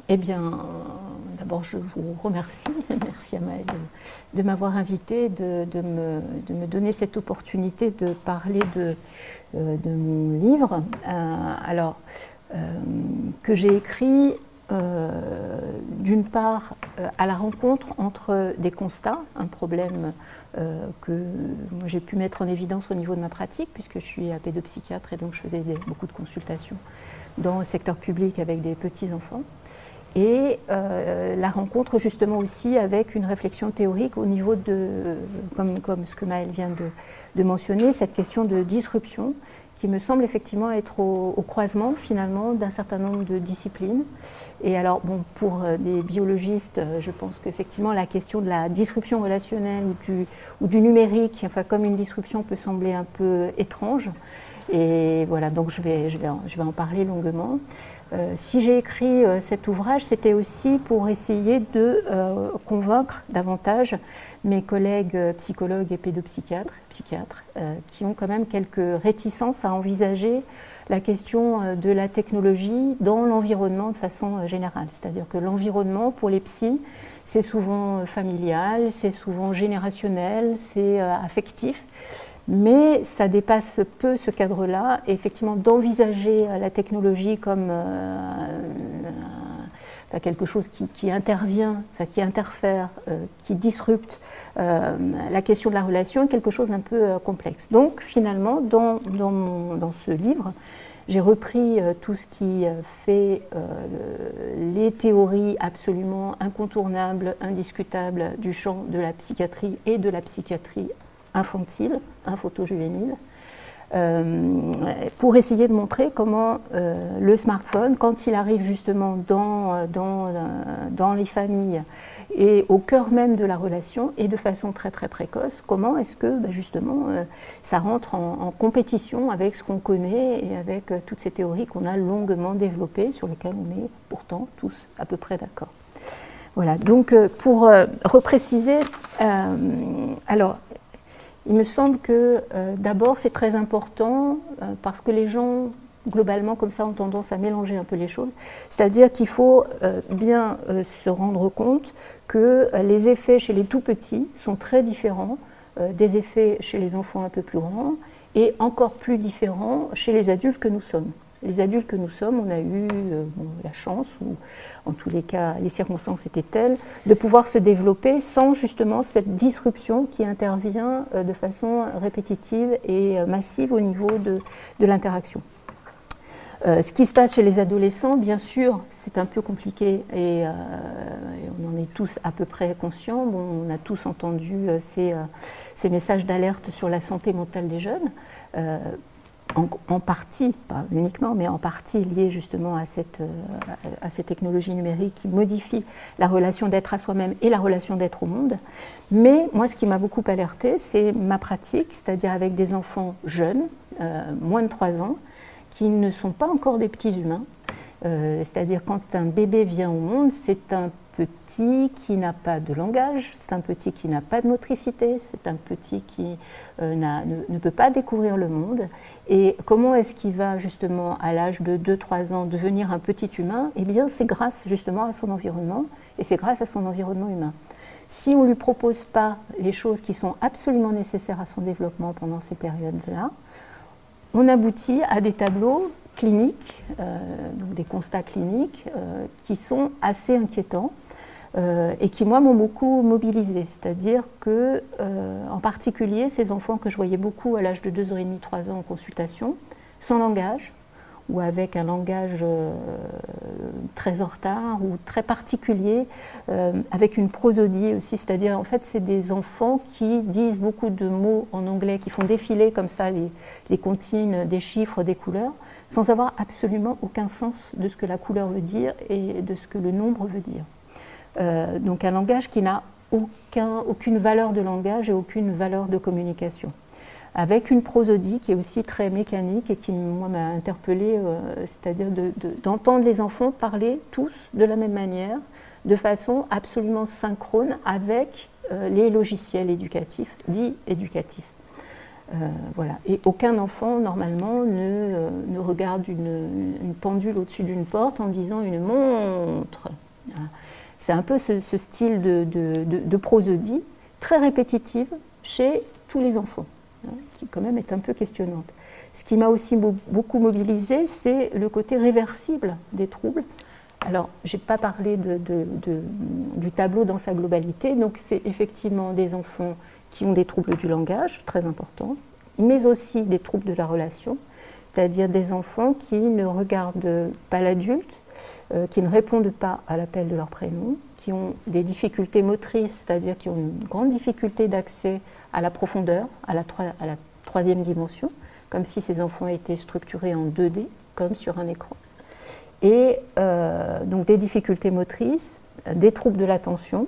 Eh bien, d'abord, je vous remercie. Merci à Maëlle de m'avoir invité, de me donner cette opportunité de parler de mon livre. Que j'ai écrit d'une part à la rencontre entre des constats, un problème que j'ai pu mettre en évidence au niveau de ma pratique, puisque je suis pédopsychiatre et donc je faisais beaucoup de consultations dans le secteur public avec des petits-enfants. Et la rencontre justement aussi avec une réflexion théorique au niveau de, comme ce que Maëlle vient de mentionner, cette question de disruption qui me semble effectivement être au croisement finalement d'un certain nombre de disciplines. Et alors bon, pour des biologistes, je pense qu'effectivement la question de la disruption relationnelle ou du numérique, enfin comme une disruption peut sembler un peu étrange. Et voilà, donc je vais en parler longuement. Si j'ai écrit cet ouvrage, c'était aussi pour essayer de convaincre davantage mes collègues psychologues et pédopsychiatres, qui ont quand même quelques réticences à envisager la question de la technologie dans l'environnement de façon générale. C'est-à-dire que l'environnement, pour les psys, c'est souvent familial, c'est souvent générationnel, c'est affectif. Mais ça dépasse peu ce cadre-là, et effectivement d'envisager la technologie comme quelque chose qui intervient, qui interfère, qui disrupte la question de la relation est quelque chose d'un peu complexe. Donc finalement, dans ce livre, j'ai repris tout ce qui fait les théories absolument incontournables, indiscutables du champ de la psychiatrie et de la psychiatrie infantile, infanto-juvénile, pour essayer de montrer comment le smartphone, quand il arrive justement dans les familles et au cœur même de la relation et de façon très très précoce, comment est-ce que justement ça rentre en compétition avec ce qu'on connaît et avec toutes ces théories qu'on a longuement développées, sur lesquelles on est pourtant tous à peu près d'accord. Voilà, donc pour repréciser, alors il me semble que d'abord c'est très important parce que les gens globalement comme ça ont tendance à mélanger un peu les choses, c'est-à-dire qu'il faut bien se rendre compte que les effets chez les tout petits sont très différents des effets chez les enfants un peu plus grands et encore plus différents chez les adultes que nous sommes. Les adultes que nous sommes, on a eu la chance, ou en tous les cas les circonstances étaient telles, de pouvoir se développer sans justement cette disruption qui intervient de façon répétitive et massive au niveau de l'interaction. Ce qui se passe chez les adolescents, bien sûr, c'est un peu compliqué et on en est tous à peu près conscients. Bon, on a tous entendu ces messages d'alerte sur la santé mentale des jeunes. En partie, pas uniquement, mais en partie lié justement à ces technologies numériques qui modifient la relation d'être à soi-même et la relation d'être au monde. Mais moi, ce qui m'a beaucoup alertée, c'est ma pratique, c'est-à-dire avec des enfants jeunes, moins de 3 ans, qui ne sont pas encore des petits humains. C'est-à-dire quand un bébé vient au monde, c'est un petit qui n'a pas de langage, c'est un petit qui n'a pas de motricité, c'est un petit qui ne peut pas découvrir le monde. Et comment est-ce qu'il va justement à l'âge de 2-3 ans devenir un petit humain? Eh bien c'est grâce justement à son environnement et c'est grâce à son environnement humain. Si on ne lui propose pas les choses qui sont absolument nécessaires à son développement pendant ces périodes-là, on aboutit à des tableaux cliniques, donc des constats cliniques qui sont assez inquiétants et qui, moi, m'ont beaucoup mobilisée. C'est-à-dire que, en particulier, ces enfants que je voyais beaucoup à l'âge de 2 ans et demi, 3 ans en consultation, sans langage, ou avec un langage très en retard ou très particulier, avec une prosodie aussi, c'est-à-dire en fait c'est des enfants qui disent beaucoup de mots en anglais, qui font défiler comme ça les comptines, des chiffres, des couleurs, sans avoir absolument aucun sens de ce que la couleur veut dire et de ce que le nombre veut dire. Donc un langage qui n'a aucune valeur de langage et aucune valeur de communication, avec une prosodie qui est aussi très mécanique et qui, moi, m'a interpellée, c'est-à-dire d'entendre les enfants parler tous de la même manière, de façon absolument synchrone avec les logiciels éducatifs, dits éducatifs. Voilà. Et aucun enfant, normalement, ne regarde une pendule au-dessus d'une porte en disant une montre. Voilà. C'est un peu ce style de prosodie, très répétitive chez tous les enfants, hein, qui quand même est un peu questionnante. Ce qui m'a aussi beaucoup mobilisée, c'est le côté réversible des troubles. Alors, je n'ai pas parlé du tableau dans sa globalité, donc c'est effectivement des enfants qui ont des troubles du langage, très importants, mais aussi des troubles de la relation, c'est-à-dire des enfants qui ne regardent pas l'adulte, qui ne répondent pas à l'appel de leur prénom, qui ont des difficultés motrices, c'est-à-dire qui ont une grande difficulté d'accès à la profondeur, à la troisième dimension, comme si ces enfants étaient structurés en 2D, comme sur un écran. Et donc des difficultés motrices, des troubles de l'attention,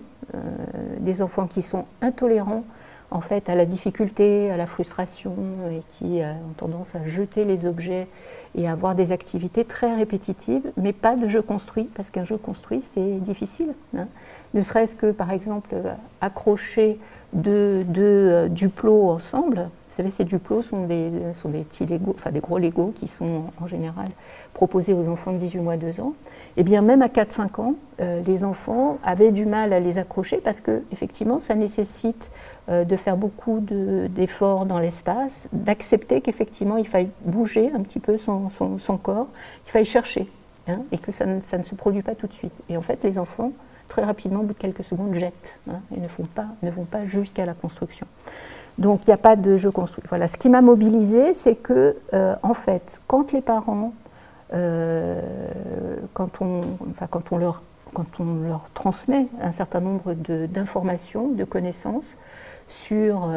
des enfants qui sont intolérants en fait à la difficulté, à la frustration, et qui ont tendance à jeter les objets et à avoir des activités très répétitives, mais pas de jeu construit, parce qu'un jeu construit c'est difficile, hein. Ne serait-ce que par exemple accrocher deux duplos ensemble. Vous savez, ces duplos sont des petits Lego, enfin des gros Lego qui sont en général proposés aux enfants de 18 mois, 2 ans. Et bien même à 4-5 ans, les enfants avaient du mal à les accrocher parce que effectivement ça nécessite de faire beaucoup d'efforts dans l'espace, d'accepter qu'effectivement il faille bouger un petit peu son corps, qu'il faille chercher, hein, et que ça ne se produit pas tout de suite. Et en fait les enfants, très rapidement, au bout de quelques secondes, jettent, hein, et ne vont pas jusqu'à la construction. Donc il n'y a pas de jeu construit. Voilà. Ce qui m'a mobilisée, c'est que, en fait, quand les parents, quand on leur transmet un certain nombre d'informations, de connaissances sur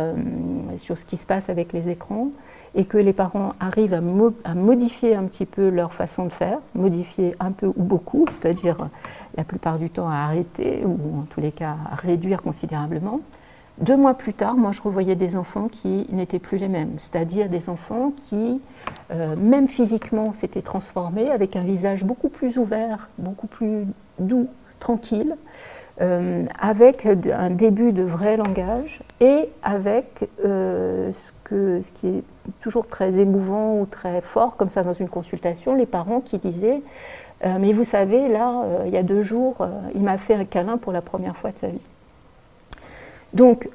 ce qui se passe avec les écrans, et que les parents arrivent à modifier un petit peu leur façon de faire, modifier un peu ou beaucoup, c'est-à-dire la plupart du temps à arrêter, ou en tous les cas à réduire considérablement. 2 mois plus tard, moi je revoyais des enfants qui n'étaient plus les mêmes, c'est-à-dire des enfants qui, même physiquement, s'étaient transformés avec un visage beaucoup plus ouvert, beaucoup plus doux, tranquille, avec un début de vrai langage et avec ce qui est toujours très émouvant ou très fort, comme ça dans une consultation, les parents qui disaient mais vous savez, là, il y a 2 jours, il m'a fait un câlin pour la première fois de sa vie. Donc,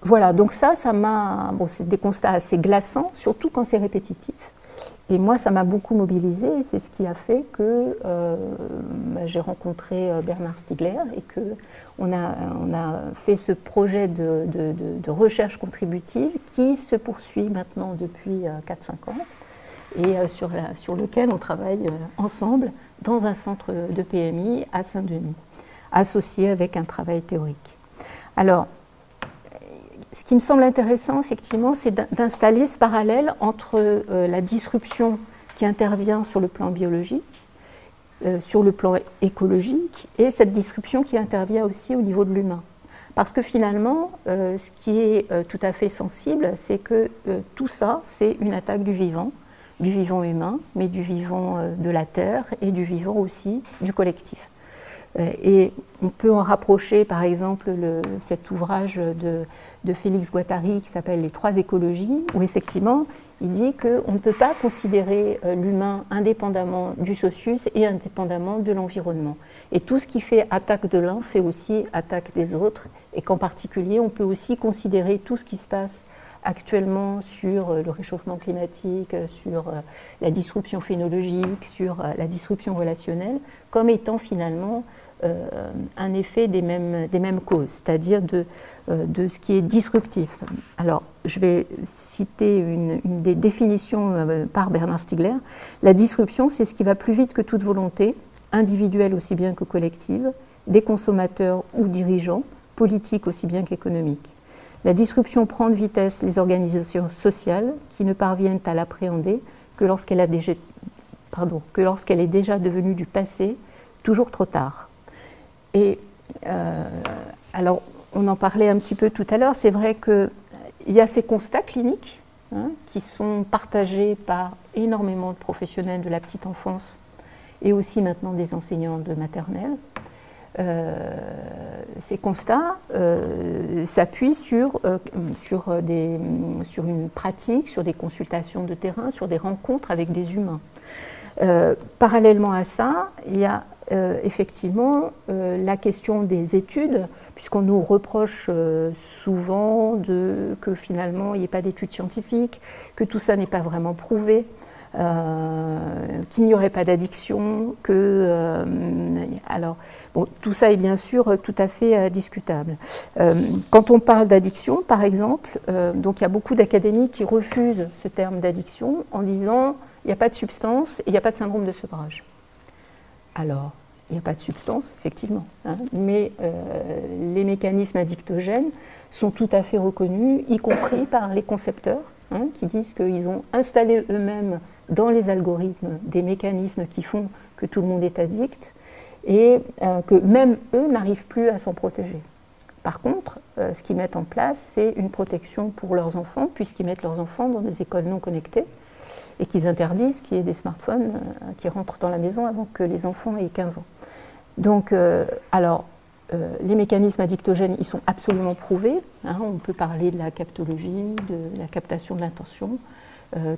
voilà, donc ça m'a... Bon, c'est des constats assez glaçants, surtout quand c'est répétitif. Et moi, ça m'a beaucoup mobilisée, et c'est ce qui a fait que j'ai rencontré Bernard Stiegler et qu'on a fait ce projet de recherche contributive qui se poursuit maintenant depuis 4-5 ans et sur lequel on travaille ensemble dans un centre de PMI à Saint-Denis, associé avec un travail théorique. Alors, ce qui me semble intéressant, effectivement, c'est d'installer ce parallèle entre la disruption qui intervient sur le plan biologique, sur le plan écologique, et cette disruption qui intervient aussi au niveau de l'humain. Parce que finalement, ce qui est tout à fait sensible, c'est que tout ça, c'est une attaque du vivant humain, mais du vivant de la Terre et du vivant aussi du collectif. Et on peut en rapprocher, par exemple, cet ouvrage de Félix Guattari qui s'appelle « Les 3 écologies », où effectivement, il dit qu'on ne peut pas considérer l'humain indépendamment du socius et indépendamment de l'environnement. Et tout ce qui fait attaque de l'un fait aussi attaque des autres, et qu'en particulier, on peut aussi considérer tout ce qui se passe actuellement sur le réchauffement climatique, sur la disruption phénologique, sur la disruption relationnelle, comme étant finalement un effet des mêmes causes, c'est-à-dire de ce qui est disruptif. Alors, je vais citer une des définitions par Bernard Stiegler. La disruption, c'est ce qui va plus vite que toute volonté, individuelle aussi bien que collective, des consommateurs ou dirigeants, politiques aussi bien qu'économiques. La disruption prend de vitesse les organisations sociales qui ne parviennent à l'appréhender que lorsqu'elle est déjà devenue du passé, toujours trop tard. Et alors, on en parlait un petit peu tout à l'heure, c'est vrai qu'il y a ces constats cliniques qui sont partagés par énormément de professionnels de la petite enfance et aussi maintenant des enseignants de maternelle. ces constats s'appuient sur une pratique, sur des consultations de terrain, sur des rencontres avec des humains. Parallèlement à ça, il y a effectivement la question des études, puisqu'on nous reproche souvent que finalement il n'y ait pas d'études scientifiques, que tout ça n'est pas vraiment prouvé, qu'il n'y aurait pas d'addiction, alors bon, tout ça est bien sûr tout à fait discutable. Quand on parle d'addiction, par exemple, donc il y a beaucoup d'académies qui refusent ce terme d'addiction en disant il n'y a pas de substance et il n'y a pas de syndrome de sevrage. Alors, il n'y a pas de substance, effectivement, hein, mais les mécanismes addictogènes sont tout à fait reconnus, y compris par les concepteurs, hein, qui disent qu'ils ont installé eux-mêmes dans les algorithmes des mécanismes qui font que tout le monde est addict et que même eux n'arrivent plus à s'en protéger. Par contre, ce qu'ils mettent en place, c'est une protection pour leurs enfants, puisqu'ils mettent leurs enfants dans des écoles non connectées et qu'ils interdisent qu'il y ait des smartphones qui rentrent dans la maison avant que les enfants aient 15 ans. Donc, les mécanismes addictogènes, ils sont absolument prouvés. Hein, on peut parler de la captologie, de la captation de l'attention,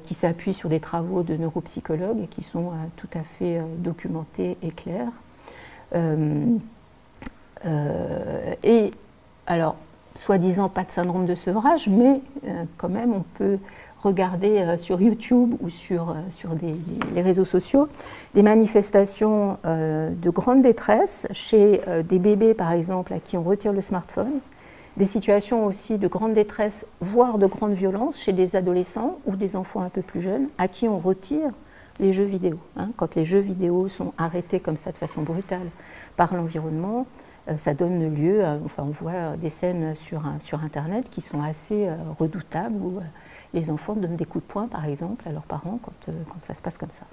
qui s'appuient sur des travaux de neuropsychologues et qui sont tout à fait documentés et clairs. Et alors, soi-disant pas de syndrome de sevrage, mais quand même on peut regarder sur YouTube ou sur les réseaux sociaux des manifestations de grande détresse chez des bébés, par exemple, à qui on retire le smartphone, des situations aussi de grande détresse, voire de grande violence chez des adolescents ou des enfants un peu plus jeunes, à qui on retire les jeux vidéo. Hein. Quand les jeux vidéo sont arrêtés comme ça de façon brutale par l'environnement, ça donne lieu, enfin on voit des scènes sur Internet qui sont assez redoutables, où les enfants donnent des coups de poing, par exemple, à leurs parents quand ça se passe comme ça.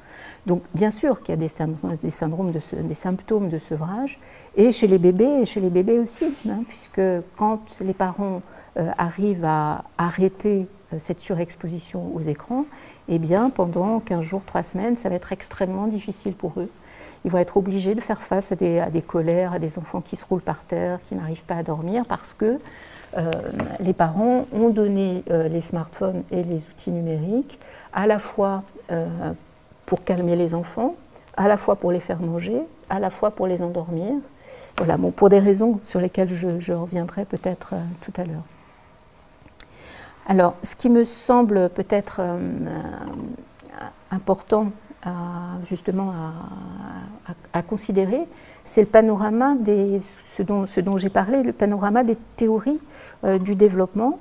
Donc, bien sûr qu'il y a des symptômes de sevrage, et chez les bébés aussi, hein, puisque quand les parents arrivent à arrêter cette surexposition aux écrans, eh bien, pendant 15 jours, 3 semaines, ça va être extrêmement difficile pour eux. Ils vont être obligés de faire face à des colères, à des enfants qui se roulent par terre, qui n'arrivent pas à dormir, parce que les parents ont donné les smartphones et les outils numériques à la fois pour calmer les enfants, à la fois pour les faire manger, à la fois pour les endormir. Voilà, bon, pour des raisons sur lesquelles je reviendrai peut-être tout à l'heure. Alors, ce qui me semble peut-être important justement à considérer, c'est le panorama ce dont j'ai parlé, le panorama des théories du développement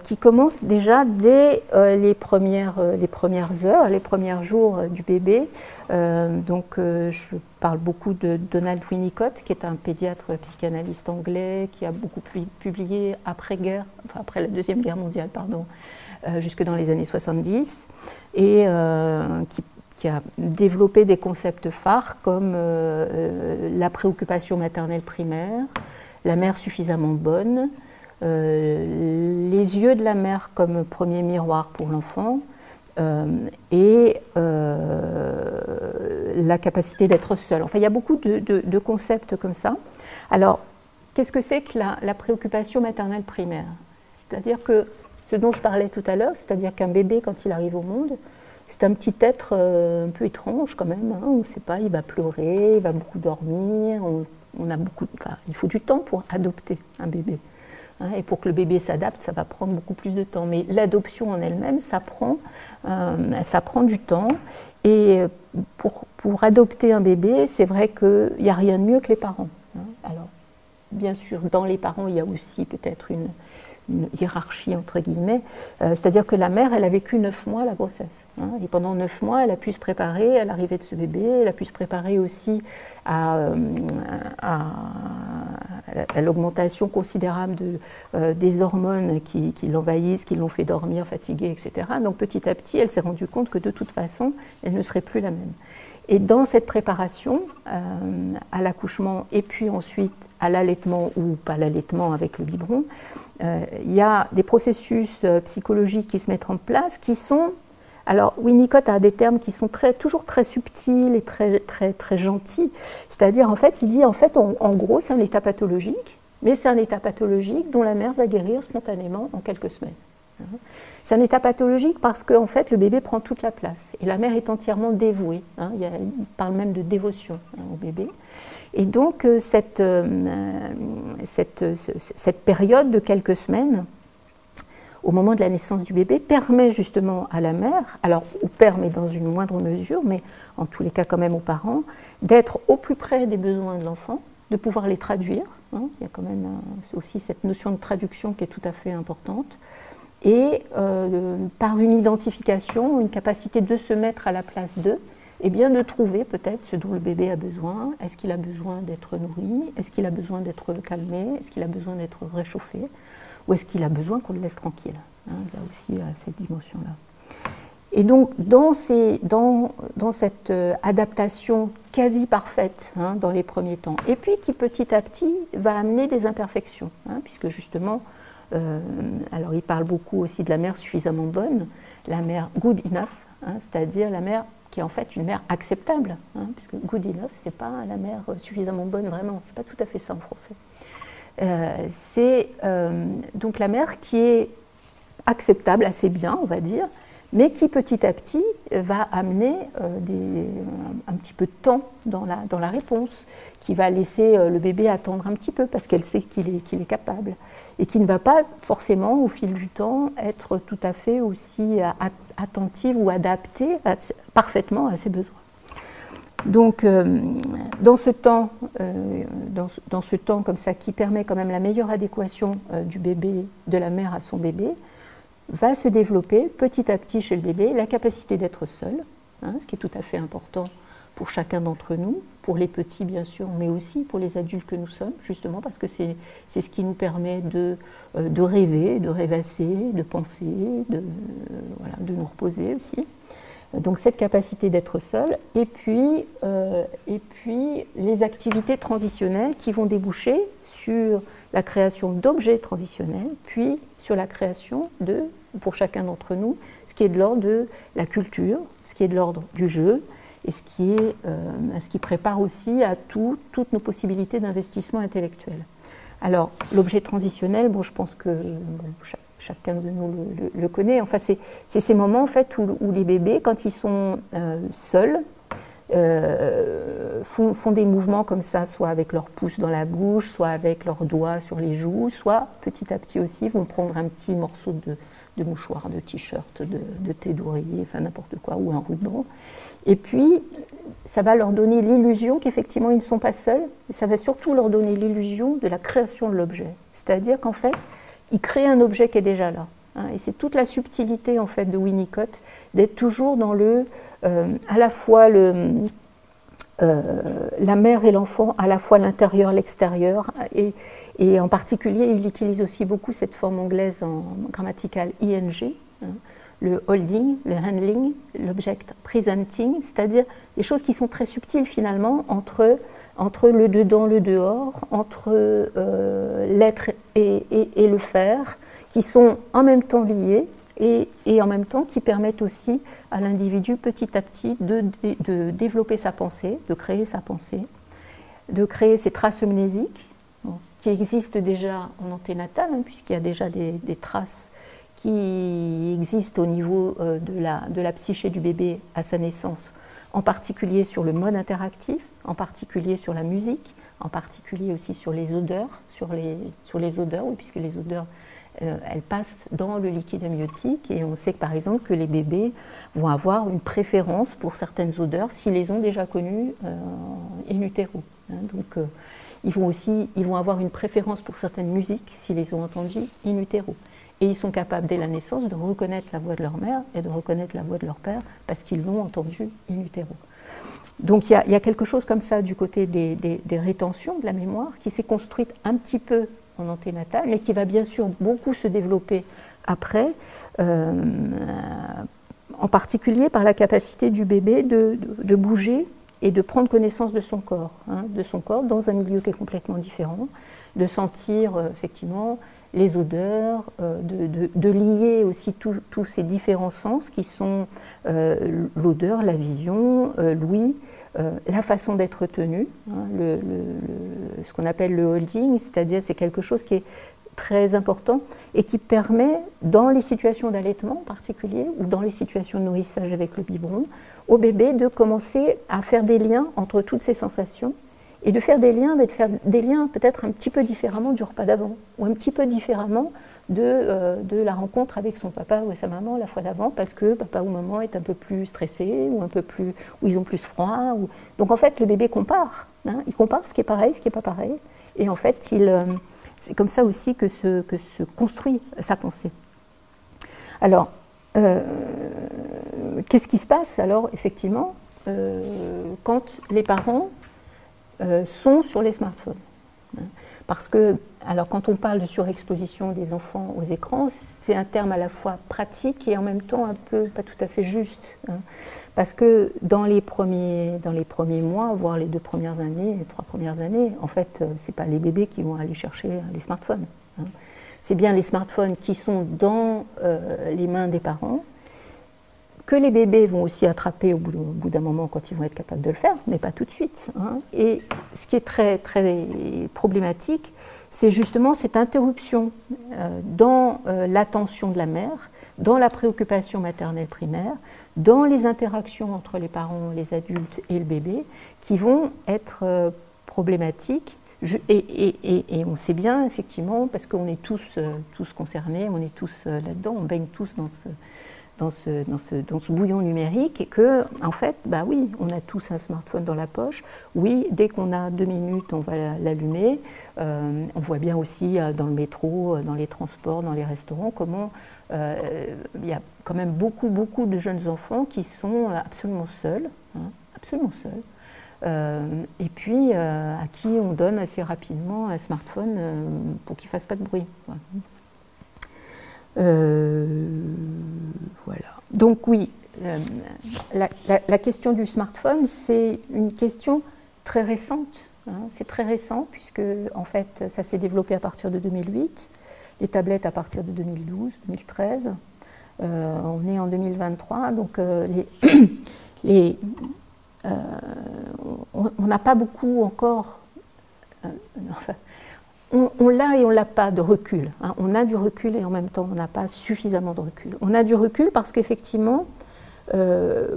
qui commence déjà dès les premières heures, les premiers jours du bébé. Je parle beaucoup de Donald Winnicott, qui est un pédiatre psychanalyste anglais qui a beaucoup publié après-guerre, enfin après la Deuxième Guerre mondiale, pardon, jusque dans les années 70, et qui a développé des concepts phares comme la préoccupation maternelle primaire, la mère suffisamment bonne, les yeux de la mère comme premier miroir pour l'enfant, et la capacité d'être seul. Enfin, il y a beaucoup de concepts comme ça. Alors, qu'est-ce que c'est que la préoccupation maternelle primaire? C'est-à-dire que ce dont je parlais tout à l'heure, c'est-à-dire qu'un bébé, quand il arrive au monde, c'est un petit être un peu étrange quand même, hein, on ne sait pas, il va pleurer, il va beaucoup dormir, il faut du temps pour adopter un bébé. Hein, et pour que le bébé s'adapte, ça va prendre beaucoup plus de temps. Mais l'adoption en elle-même, ça prend du temps. Et pour adopter un bébé, c'est vrai qu'il n'y a rien de mieux que les parents. Hein. Alors, bien sûr, dans les parents, il y a aussi peut-être une hiérarchie entre guillemets, c'est-à-dire que la mère, elle a vécu 9 mois la grossesse, hein, et pendant 9 mois, elle a pu se préparer à l'arrivée de ce bébé, elle a pu se préparer aussi à l'augmentation considérable des hormones qui l'envahissent, qui l'ont fait dormir, fatiguée, etc. Donc petit à petit, elle s'est rendue compte que de toute façon, elle ne serait plus la même. Et dans cette préparation à l'accouchement et puis ensuite à l'allaitement ou pas l'allaitement avec le biberon, il y a des processus psychologiques qui se mettent en place qui sont Alors, Winnicott a des termes qui sont toujours très subtils et très gentils. C'est-à-dire, en fait, il dit, en gros, c'est un état pathologique, mais c'est un état pathologique dont la mère va guérir spontanément en quelques semaines. C'est un état pathologique parce qu'en fait, le bébé prend toute la place et la mère est entièrement dévouée. Il parle même de dévotion au bébé. Et donc, cette période de quelques semaines, au moment de la naissance du bébé, permet justement à la mère, alors au père, mais dans une moindre mesure, mais en tous les cas quand même aux parents, d'être au plus près des besoins de l'enfant, de pouvoir les traduire. Il y a quand même aussi cette notion de traduction qui est tout à fait importante. Et par une identification, une capacité de se mettre à la place d'eux, et bien de trouver peut-être ce dont le bébé a besoin. Est-ce qu'il a besoin d'être nourri? Est-ce qu'il a besoin d'être calmé? Est-ce qu'il a besoin d'être réchauffé? Ou est-ce qu'il a besoin qu'on le laisse tranquille? Il y a aussi cette dimension-là. Et donc, dans cette adaptation quasi parfaite dans les premiers temps, et puis qui petit à petit va amener des imperfections, puisque justement, alors il parle beaucoup aussi de la mère suffisamment bonne, la mère good enough, c'est-à-dire la mère qui est en fait une mère acceptable, puisque good enough, c'est pas la mère suffisamment bonne vraiment, c'est pas tout à fait ça en français. C'est donc la mère qui est acceptable, assez bien, on va dire, mais qui petit à petit va amener un petit peu de temps dans la réponse, qui va laisser le bébé attendre un petit peu parce qu'elle sait qu'il est capable, et qui ne va pas forcément, au fil du temps, être tout à fait aussi attentive ou adaptée parfaitement à ses besoins. Donc, dans ce temps comme ça, qui permet quand même la meilleure adéquation du bébé, de la mère à son bébé, va se développer petit à petit chez le bébé la capacité d'être seul, ce qui est tout à fait important pour chacun d'entre nous, pour les petits bien sûr, mais aussi pour les adultes que nous sommes, justement parce que c'est ce qui nous permet de rêver, de rêvasser, de penser, de nous reposer aussi. Donc cette capacité d'être seul, et puis les activités transitionnelles qui vont déboucher sur la création d'objets transitionnels, puis sur la création pour chacun d'entre nous, ce qui est de l'ordre de la culture, ce qui est de l'ordre du jeu, et ce qui prépare aussi à toutes nos possibilités d'investissement intellectuel. Alors, l'objet transitionnel, je pense que chacun de nous le connaît. Enfin, c'est ces moments en fait, où les bébés, quand ils sont seuls, font des mouvements comme ça, soit avec leur pouce dans la bouche, soit avec leurs doigts sur les joues, soit petit à petit aussi vont prendre un petit morceau de mouchoir, de t-shirt, de thé d'oreiller, enfin n'importe quoi, ou un ruban. Et puis, ça va leur donner l'illusion qu'effectivement ils ne sont pas seuls, et ça va surtout leur donner l'illusion de la création de l'objet. C'est-à-dire qu'en fait, ils créent un objet qui est déjà là. Et c'est toute la subtilité en fait de Winnicott d'être toujours dans à la fois la mère et l'enfant, à la fois l'intérieur, l'extérieur, et en particulier, il utilise aussi beaucoup cette forme anglaise grammaticale ing, le holding, le handling, l'object presenting, c'est-à-dire des choses qui sont très subtiles finalement entre le dedans, le dehors, entre l'être et le faire, qui sont en même temps liés et en même temps qui permettent aussi à l'individu petit à petit de développer sa pensée, de créer sa pensée, de créer ses traces mnésiques qui existent déjà en anténatal, puisqu'il y a déjà des traces qui existent au niveau de la psyché du bébé à sa naissance, en particulier sur le mode interactif, en particulier sur la musique, en particulier aussi sur les odeurs, sur les odeurs, oui, puisque les odeurs elles passent dans le liquide amniotique, et on sait par exemple que les bébés vont avoir une préférence pour certaines odeurs s'ils les ont déjà connues in utero. Donc ils vont avoir une préférence pour certaines musiques s'ils les ont entendues in utero. Et ils sont capables dès la naissance de reconnaître la voix de leur mère et de reconnaître la voix de leur père parce qu'ils l'ont entendue in utero. Donc il y a quelque chose comme ça du côté des rétentions de la mémoire qui s'est construite un petit peu en anténatal, mais qui va bien sûr beaucoup se développer après, en particulier par la capacité du bébé de bouger et de prendre connaissance de son corps dans un milieu qui est complètement différent, de sentir effectivement les odeurs, de lier aussi tous ces différents sens qui sont l'odeur, la vision, l'ouïe, la façon d'être tenu, hein, ce qu'on appelle le holding, c'est-à-dire c'est quelque chose qui est très important et qui permet, dans les situations d'allaitement en particulier, ou dans les situations de nourrissage avec le biberon, au bébé de commencer à faire des liens entre toutes ces sensations et de faire des liens, mais de faire des liens peut-être un petit peu différemment du repas d'avant, ou un petit peu différemment de la rencontre avec son papa ou sa maman la fois d'avant, parce que papa ou maman est un peu plus stressé, ou un peu plus, ou ils ont plus froid. Donc en fait, le bébé compare. Hein, il compare ce qui est pareil, ce qui n'est pas pareil. Et en fait, c'est comme ça aussi que se construit sa pensée. Alors, qu'est-ce qui se passe alors, effectivement, quand les parents sont sur les smartphones? Parce que, alors quand on parle de surexposition des enfants aux écrans, c'est un terme à la fois pratique et en même temps un peu pas tout à fait juste. Hein. Parce que dans les premiers mois, voire les 2 premières années, les 3 premières années, en fait, c'est pas les bébés qui vont aller chercher les smartphones. Hein. C'est bien les smartphones qui sont dans les mains des parents, que les bébés vont aussi attraper au bout d'un moment quand ils vont être capables de le faire, mais pas tout de suite. Hein. Et ce qui est très, très problématique, c'est justement cette interruption dans l'attention de la mère, dans la préoccupation maternelle primaire, dans les interactions entre les parents, les adultes et le bébé, qui vont être problématiques. Et on sait bien, effectivement, parce qu'on est tous concernés, on est tous là-dedans, on baigne tous dans ce bouillon numérique, et que, en fait, bah oui, on a tous un smartphone dans la poche. Oui, dès qu'on a 2 minutes, on va l'allumer. On voit bien aussi dans le métro, dans les transports, dans les restaurants, comment il y a quand même beaucoup de jeunes enfants qui sont absolument seuls, hein, absolument seuls. Et puis à qui on donne assez rapidement un smartphone pour qu'il ne fasse pas de bruit. Voilà. Donc oui, la question du smartphone, c'est une question très récente. Hein. C'est très récent puisque en fait ça s'est développé à partir de 2008, les tablettes à partir de 2012, 2013. On est en 2023, donc on n'a pas beaucoup encore. Enfin, on l'a et on l'a pas de recul. Hein. On a du recul et en même temps on n'a pas suffisamment de recul. On a du recul parce qu'effectivement,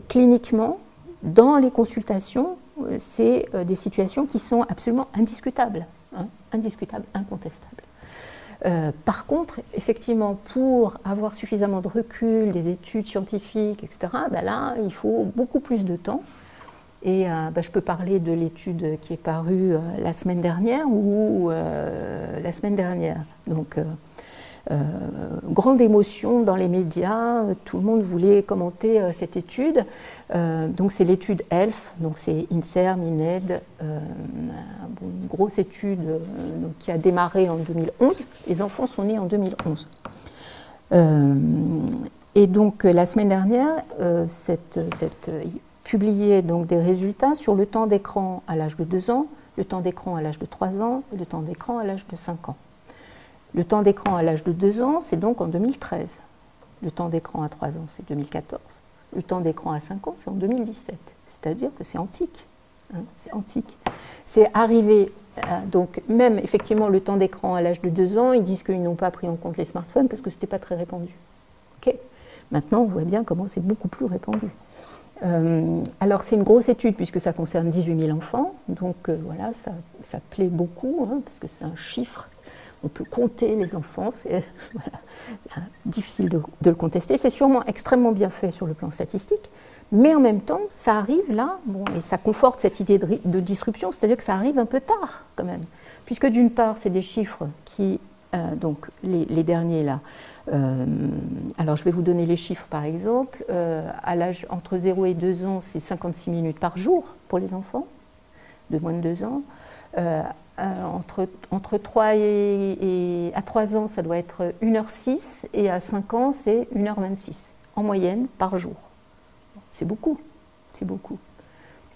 cliniquement, dans les consultations, c'est des situations qui sont absolument indiscutables, hein, indiscutables, incontestables. Par contre, effectivement, pour avoir suffisamment de recul, des études scientifiques, etc., ben là, il faut beaucoup plus de temps. Et je peux parler de l'étude qui est parue la semaine dernière ou la semaine dernière. Donc, grande émotion dans les médias, tout le monde voulait commenter cette étude. Donc c'est l'étude ELF, donc c'est INSERM, INED, une grosse étude qui a démarré en 2011. Les enfants sont nés en 2011. Et donc la semaine dernière, publié donc des résultats sur le temps d'écran à l'âge de 2 ans, le temps d'écran à l'âge de 3 ans et le temps d'écran à l'âge de 5 ans. Le temps d'écran à l'âge de 2 ans, c'est donc en 2013. Le temps d'écran à 3 ans, c'est 2014. Le temps d'écran à 5 ans, c'est en 2017. C'est-à-dire que c'est antique. Hein, c'est antique. C'est arrivé, donc même effectivement le temps d'écran à l'âge de 2 ans, ils disent qu'ils n'ont pas pris en compte les smartphones parce que ce n'était pas très répandu. Okay. Maintenant, on voit bien comment c'est beaucoup plus répandu. Alors c'est une grosse étude puisque ça concerne 18 000 enfants, donc voilà, ça plaît beaucoup, hein, parce que c'est un chiffre, on peut compter les enfants, c'est voilà, difficile de le contester, c'est sûrement extrêmement bien fait sur le plan statistique, mais en même temps ça arrive là, bon, et ça conforte cette idée de disruption, c'est-à-dire que ça arrive un peu tard quand même, puisque d'une part c'est des chiffres qui, donc les derniers là, alors je vais vous donner les chiffres par exemple, à l'âge entre 0 et 2 ans c'est 56 minutes par jour pour les enfants de moins de 2 ans, entre 3 et à 3 ans ça doit être 1h06 et à 5 ans c'est 1h26 en moyenne par jour. C'est beaucoup, c'est beaucoup.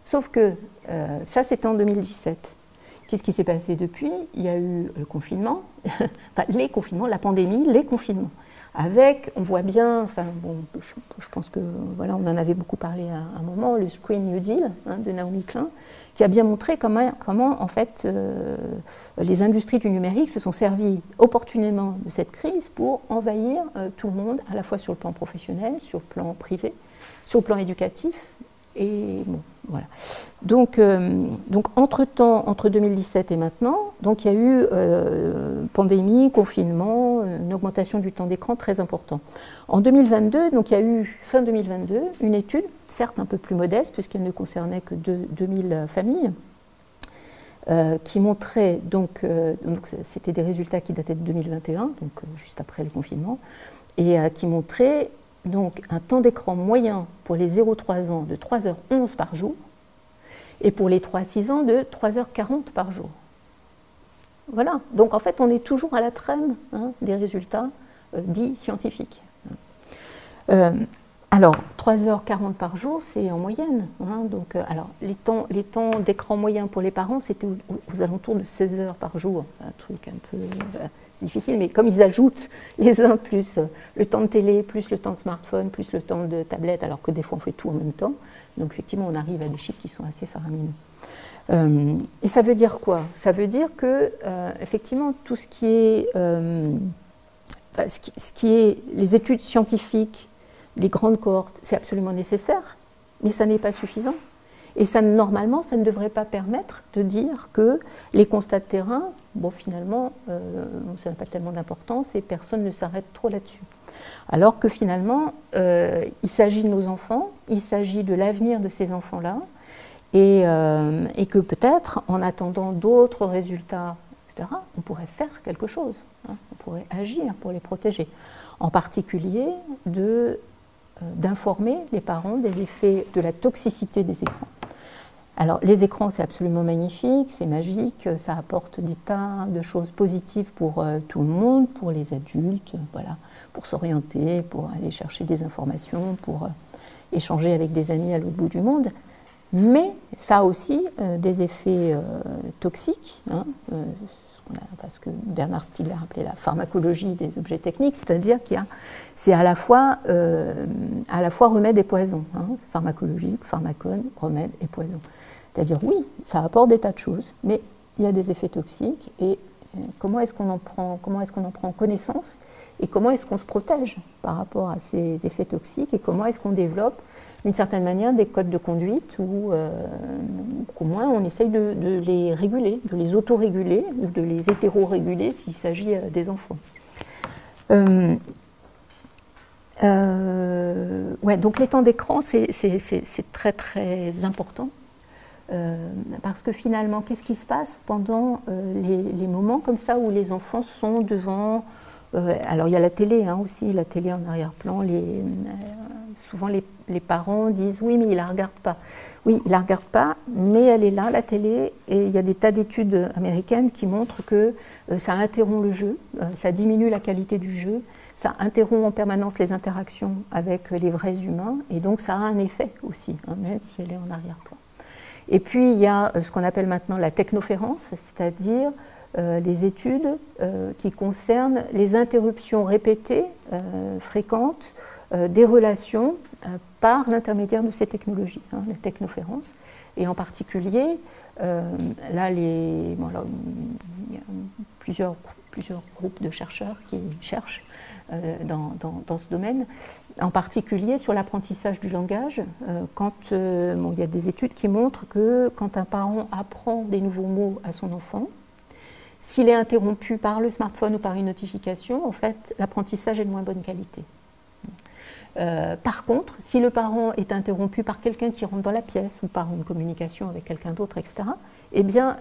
Sauf que ça c'était en 2017. Qu'est-ce qui s'est passé depuis? Il y a eu le confinement, enfin les confinements, la pandémie, les confinements. Avec, on voit bien, enfin bon, je pense que voilà, on en avait beaucoup parlé à un moment, le Green New Deal de Naomi Klein, qui a bien montré comment en fait les industries du numérique se sont servies opportunément de cette crise pour envahir tout le monde, à la fois sur le plan professionnel, sur le plan privé, sur le plan éducatif. Et bon, voilà. Donc entre-temps, entre 2017 et maintenant, donc il y a eu pandémie, confinement, une augmentation du temps d'écran très important. En 2022, donc il y a eu, fin 2022, une étude, certes un peu plus modeste, puisqu'elle ne concernait que 2000 familles, qui montrait, donc c'était des résultats qui dataient de 2021, donc juste après le confinement, et qui montrait donc un temps d'écran moyen pour les 0-3 ans de 3h11 par jour et pour les 3-6 ans de 3h40 par jour. Voilà, donc en fait on est toujours à la traîne des résultats dits scientifiques. Alors 3h40 par jour c'est en moyenne, donc alors les temps d'écran moyen pour les parents c'était aux alentours de 16 heures par jour, un truc un peu c'est difficile, mais comme ils ajoutent les uns plus le temps de télé, plus le temps de smartphone, plus le temps de tablette, alors que des fois on fait tout en même temps, donc effectivement on arrive à des chiffres qui sont assez faramineux. Et ça veut dire quoi? Ça veut dire que effectivement tout ce qui est les études scientifiques, les grandes cohortes, c'est absolument nécessaire, mais ça n'est pas suffisant. Et ça, normalement, ça ne devrait pas permettre de dire que les constats de terrain, bon, finalement, ça n'a pas tellement d'importance et personne ne s'arrête trop là-dessus. Alors que finalement, il s'agit de nos enfants, il s'agit de l'avenir de ces enfants-là, et que peut-être, en attendant d'autres résultats, etc., on pourrait faire quelque chose, on pourrait agir pour les protéger. En particulier, d'informer les parents des effets de la toxicité des écrans. Alors les écrans c'est absolument magnifique, c'est magique, ça apporte des tas de choses positives pour tout le monde, pour les adultes, voilà, pour s'orienter, pour aller chercher des informations, pour échanger avec des amis à l'autre bout du monde, mais ça a aussi des effets toxiques, ce que Bernard Stiegler appelait la pharmacologie des objets techniques, c'est-à-dire qu'il y a, c'est à la fois remède et poison, pharmacologique, pharmacone, remède et poison. C'est-à-dire oui, ça apporte des tas de choses, mais il y a des effets toxiques et comment est-ce qu'on en prend connaissance et comment est-ce qu'on se protège par rapport à ces effets toxiques et comment est-ce qu'on développe d'une certaine manière des codes de conduite ou qu'au moins on essaye de les réguler, de les auto-réguler ou de les hétéro-réguler s'il s'agit des enfants. Ouais, donc les temps d'écran, c'est très très important parce que finalement, qu'est-ce qui se passe pendant les moments comme ça où les enfants sont devant... alors il y a la télé aussi, la télé en arrière-plan, souvent les parents disent oui mais il ne la regarde pas. Oui, il ne la regarde pas, mais elle est là, la télé, et il y a des tas d'études américaines qui montrent que ça interrompt le jeu, ça diminue la qualité du jeu, ça interrompt en permanence les interactions avec les vrais humains, et donc ça a un effet aussi, même si elle est en arrière-plan. Et puis il y a ce qu'on appelle maintenant la technoférence, c'est-à-dire les études qui concernent les interruptions répétées, fréquentes, des relations par l'intermédiaire de ces technologies, la technoférence. Et en particulier, là, il y a plusieurs groupes de chercheurs qui cherchent dans ce domaine, en particulier sur l'apprentissage du langage, il y a des études qui montrent que quand un parent apprend des nouveaux mots à son enfant, s'il est interrompu par le smartphone ou par une notification, en fait, l'apprentissage est de moins bonne qualité. Par contre, si le parent est interrompu par quelqu'un qui rentre dans la pièce ou par une communication avec quelqu'un d'autre, etc., eh bien,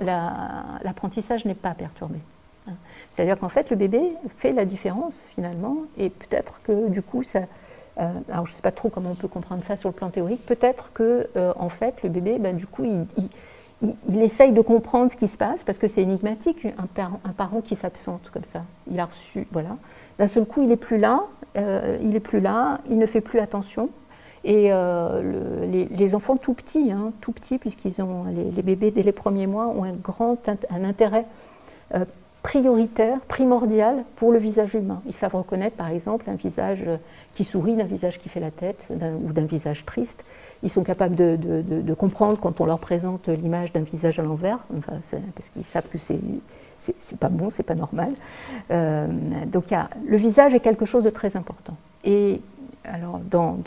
l'apprentissage n'est pas perturbé. C'est-à-dire qu'en fait, le bébé fait la différence, finalement, et peut-être que, du coup, ça... alors, je ne sais pas trop comment on peut comprendre ça sur le plan théorique, peut-être que, en fait, le bébé, du coup, il essaye de comprendre ce qui se passe, parce que c'est énigmatique, un parent qui s'absente comme ça. Il a reçu, voilà. D'un seul coup, il n'est plus là, il ne fait plus attention. Et les enfants tout petits, puisqu'ils ont les bébés dès les premiers mois, ont un intérêt prioritaire, primordial pour le visage humain. Ils savent reconnaître par exemple un visage qui sourit d'un visage qui fait la tête ou d'un visage triste. Ils sont capables de comprendre quand on leur présente l'image d'un visage à l'envers, parce qu'ils savent que c'est pas bon, c'est pas normal. Donc le visage est quelque chose de très important. Et alors dans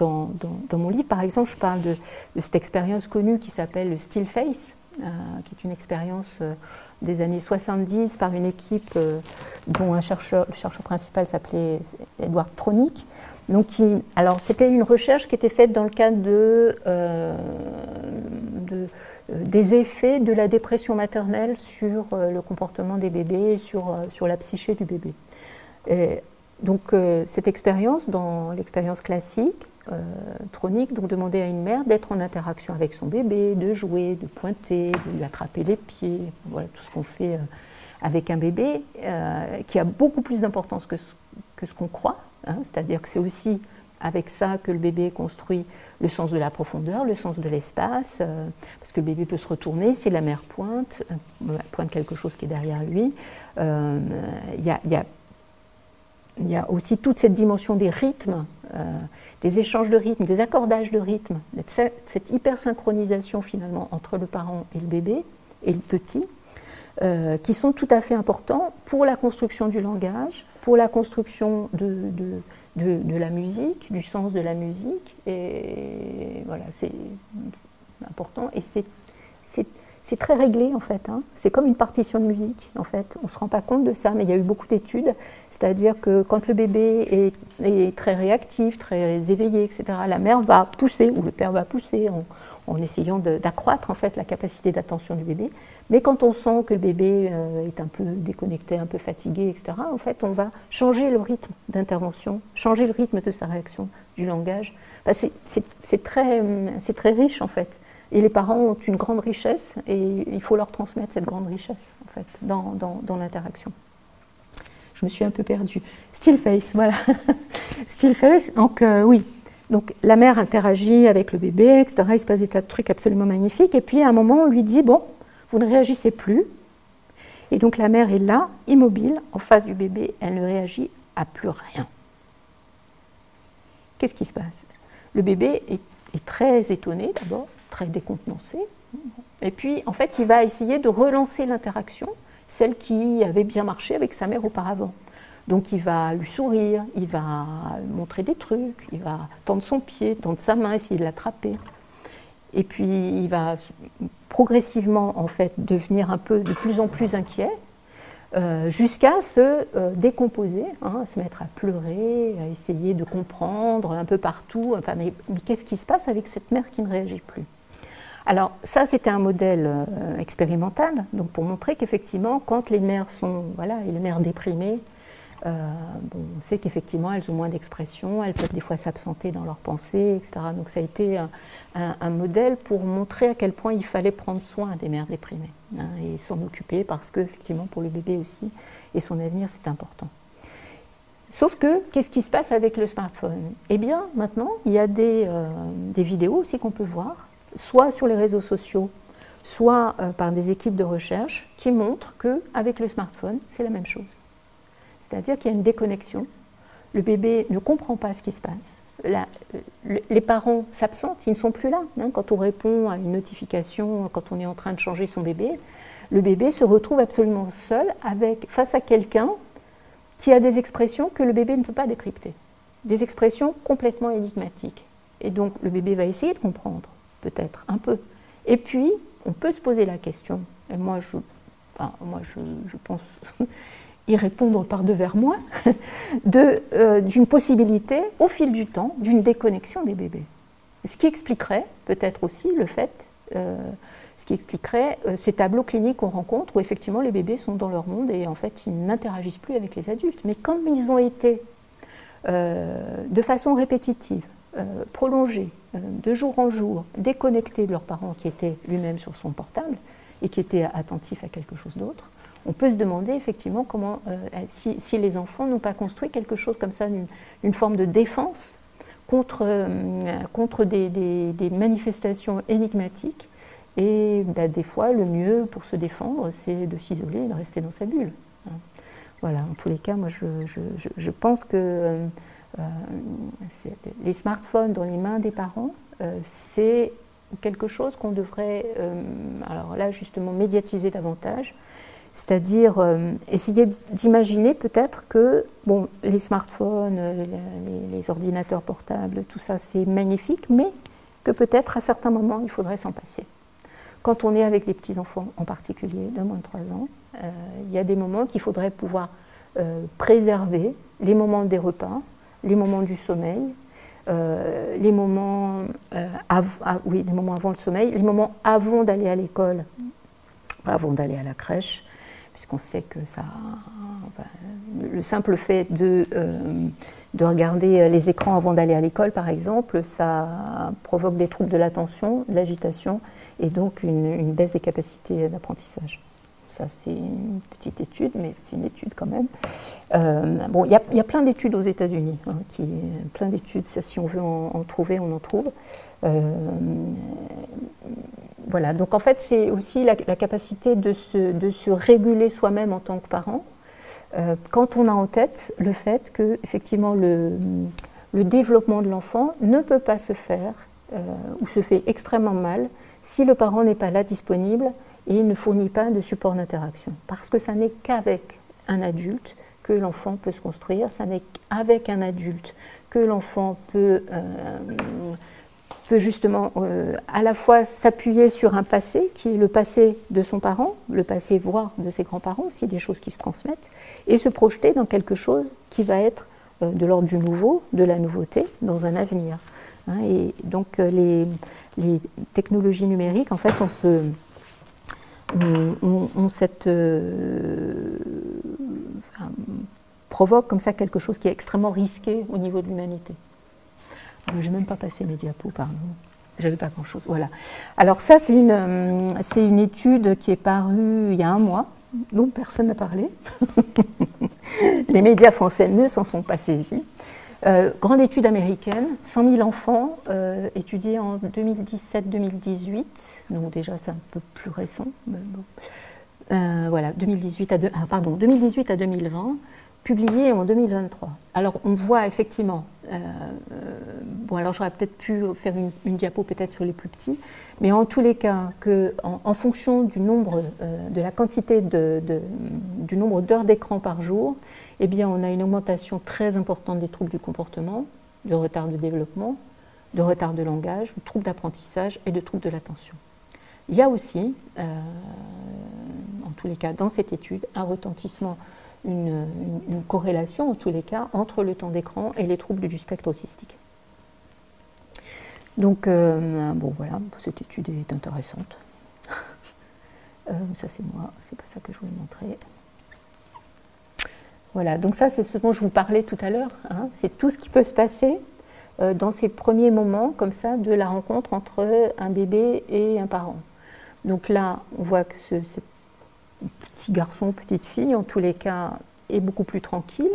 mon livre par exemple, je parle de cette expérience connue qui s'appelle le still face, qui est une expérience des années 70 par une équipe dont le chercheur principal s'appelait Edward Tronick. Donc, alors c'était une recherche qui était faite dans le cadre des effets de la dépression maternelle sur le comportement des bébés et sur la psyché du bébé. Et donc cette expérience, dans l'expérience classique, Tronick donc demandait à une mère d'être en interaction avec son bébé, de jouer, de pointer, de lui attraper les pieds, voilà tout ce qu'on fait avec un bébé, qui a beaucoup plus d'importance que ce qu'on croit, c'est-à-dire que c'est aussi avec ça que le bébé construit le sens de la profondeur, le sens de l'espace, parce que le bébé peut se retourner si la mère pointe quelque chose qui est derrière lui. Il y a aussi toute cette dimension des rythmes, des échanges de rythmes, des accordages de rythmes, cette hypersynchronisation finalement entre le parent et le bébé et le petit, qui sont tout à fait importants pour la construction du langage, pour la construction de la musique, du sens de la musique. Et voilà, c'est important et c'est très réglé en fait. C'est comme une partition de musique en fait. On ne se rend pas compte de ça, mais il y a eu beaucoup d'études. C'est-à-dire que quand le bébé est très réactif, très éveillé, etc., la mère va pousser ou le père va pousser en essayant d'accroître en fait la capacité d'attention du bébé. Mais quand on sent que le bébé est un peu déconnecté, un peu fatigué, etc., en fait, on va changer le rythme d'intervention, changer le rythme de sa réaction, du langage. Enfin, c'est très riche en fait. Et les parents ont une grande richesse et il faut leur transmettre cette grande richesse en fait dans l'interaction. Je me suis un peu perdue. Still face, voilà. Still face, donc oui. Donc la mère interagit avec le bébé, etc. Il se passe des tas de trucs absolument magnifiques. Et puis à un moment, on lui dit, bon, vous ne réagissez plus. Et donc la mère est là, immobile, en face du bébé. Elle ne réagit à plus rien. Qu'est-ce qui se passe? Le bébé est très étonné d'abord, très décontenancé. Et puis, en fait, il va essayer de relancer l'interaction, celle qui avait bien marché avec sa mère auparavant. Donc, il va lui sourire, il va montrer des trucs, il va tendre son pied, tendre sa main, essayer de l'attraper. Et puis, il va progressivement, en fait, devenir de plus en plus inquiet, jusqu'à se décomposer, à se mettre à pleurer, à essayer de comprendre un peu partout. Enfin, mais qu'est-ce qui se passe avec cette mère qui ne réagit plus? Alors ça, c'était un modèle expérimental, donc pour montrer qu'effectivement, quand les mères sont, les mères déprimées, on sait qu'effectivement, elles ont moins d'expression, elles peuvent des fois s'absenter dans leurs pensées, etc. Donc ça a été un modèle pour montrer à quel point il fallait prendre soin des mères déprimées et s'en occuper, parce que effectivement, pour le bébé aussi et son avenir, c'est important. Sauf que, qu'est-ce qui se passe avec le smartphone? Eh bien, maintenant, il y a des vidéos aussi qu'on peut voir, soit sur les réseaux sociaux, soit par des équipes de recherche, qui montrent qu'avec le smartphone, c'est la même chose. C'est-à-dire qu'il y a une déconnexion, le bébé ne comprend pas ce qui se passe, les parents s'absentent, ils ne sont plus là. Quand on répond à une notification, quand on est en train de changer son bébé, le bébé se retrouve absolument seul face à quelqu'un qui a des expressions que le bébé ne peut pas décrypter, des expressions complètement énigmatiques. Et donc le bébé va essayer de comprendre, peut-être un peu. Et puis, on peut se poser la question, et moi je pense y répondre par devers moi, d'une possibilité, au fil du temps, d'une déconnexion des bébés. Ce qui expliquerait peut-être aussi le fait, ces tableaux cliniques qu'on rencontre où effectivement les bébés sont dans leur monde et en fait ils n'interagissent plus avec les adultes. Mais comme ils ont été de façon répétitive, prolongée, de jour en jour, déconnectés de leurs parents qui étaient lui-même sur son portable et qui étaient attentifs à quelque chose d'autre, on peut se demander effectivement comment, si les enfants n'ont pas construit quelque chose comme ça, une forme de défense contre des manifestations énigmatiques. Et des fois, le mieux pour se défendre, c'est de s'isoler et de rester dans sa bulle. Voilà, en tous les cas, moi je pense que les smartphones dans les mains des parents, c'est quelque chose qu'on devrait, alors là justement, médiatiser davantage. C'est-à-dire essayer d'imaginer peut-être que bon, les smartphones, les ordinateurs portables, tout ça c'est magnifique, mais que peut-être à certains moments il faudrait s'en passer. Quand on est avec les petits-enfants en particulier, de moins de 3 ans, il y a des moments qu'il faudrait pouvoir préserver, les moments des repas, les moments du sommeil, les moments avant le sommeil, les moments avant d'aller à l'école, avant d'aller à la crèche, puisqu'on sait que ça, le simple fait de regarder les écrans avant d'aller à l'école, par exemple, ça provoque des troubles de l'attention, de l'agitation, et donc une baisse des capacités d'apprentissage. Ça, c'est une petite étude, mais c'est une étude quand même. Bon, il y a plein d'études aux États-Unis, plein d'études, si on veut en trouver, on en trouve. Voilà, donc en fait, c'est aussi la capacité de se réguler soi-même en tant que parent, quand on a en tête le fait que, effectivement, le développement de l'enfant ne peut pas se faire, ou se fait extrêmement mal, si le parent n'est pas là disponible et il ne fournit pas de support d'interaction. Parce que ça n'est qu'avec un adulte que l'enfant peut se construire, ça n'est qu'avec un adulte que l'enfant peut justement à la fois s'appuyer sur un passé, qui est le passé de son parent, le passé voire de ses grands-parents, aussi des choses qui se transmettent, et se projeter dans quelque chose qui va être de l'ordre du nouveau, de la nouveauté, dans un avenir. Et donc les technologies numériques, en fait, provoquent comme ça quelque chose qui est extrêmement risqué au niveau de l'humanité. Je n'ai même pas passé mes diapos, pardon. J'avais pas grand-chose. Voilà. Alors ça, c'est une étude qui est parue il y a un mois, dont personne n'a parlé. Les médias français ne s'en sont pas saisis. Grande étude américaine, 100 000 enfants étudiés en 2017-2018, donc déjà c'est un peu plus récent. Mais bon. Voilà, 2018 à 2020, publié en 2023. Alors on voit effectivement, bon alors j'aurais peut-être pu faire une diapo peut-être sur les plus petits, mais en tous les cas, en fonction du nombre, de la quantité du nombre d'heures d'écran par jour, eh bien on a une augmentation très importante des troubles du comportement, de retard de développement, de retard de langage, de troubles d'apprentissage et de troubles de l'attention. Il y a aussi, en tous les cas dans cette étude, un retentissement, une corrélation en tous les cas entre le temps d'écran et les troubles du spectre autistique. Donc, bon voilà, cette étude est intéressante. Ça c'est moi, c'est pas ça que je voulais montrer. Voilà, donc ça c'est ce dont je vous parlais tout à l'heure, c'est tout ce qui peut se passer dans ces premiers moments comme ça de la rencontre entre un bébé et un parent. Donc là, on voit que ce petit garçon, petite fille, en tous les cas, est beaucoup plus tranquille.